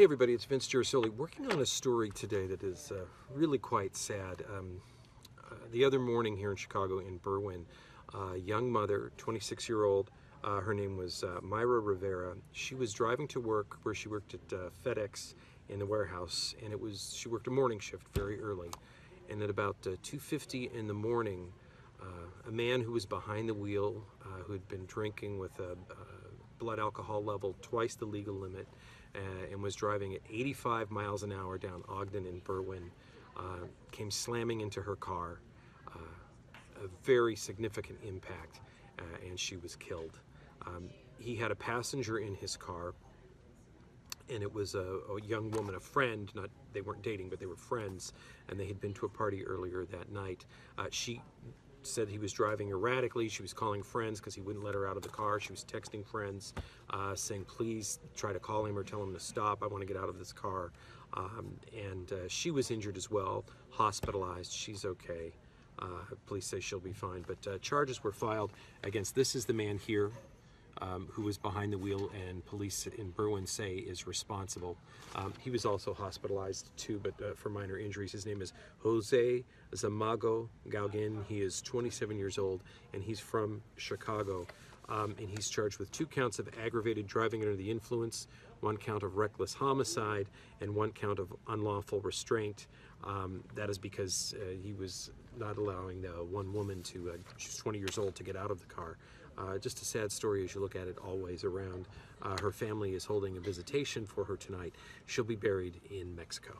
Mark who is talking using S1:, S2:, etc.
S1: Hey everybody, it's Vince Gerasole working on a story today that is really quite sad. The other morning here in Chicago in Berwyn, a young mother, 26-year-old, her name was Myra Rivera. She was driving to work where she worked at FedEx in the warehouse, and she worked a morning shift very early. And at about 2:50 in the morning, a man who was behind the wheel, who had been drinking with a blood alcohol level twice the legal limit, and was driving at 85 miles an hour down Ogden in Berwyn, came slamming into her car. A very significant impact, and she was killed. He had a passenger in his car, and it was a young woman, a friend. They weren't dating, but they were friends, and they had been to a party earlier that night. She said he was driving erratically. She was calling friends because he wouldn't let her out of the car. She was texting friends saying, please try to call him or tell him to stop. I want to get out of this car. And she was injured as well, hospitalized. She's okay. Police say she'll be fine. But charges were filed against, this is the man here, who was behind the wheel, and police in Berwyn say is responsible. He was also hospitalized too, but for minor injuries. His name is Jose Zamago Gauguin. He is 27 years old, and he's from Chicago. And he's charged with 2 counts of aggravated driving under the influence, 1 count of reckless homicide, and 1 count of unlawful restraint. That is because he was not allowing one woman she's 20 years old, to get out of the car. Just a sad story as you look at it always around. Her family is holding a visitation for her tonight. She'll be buried in Mexico.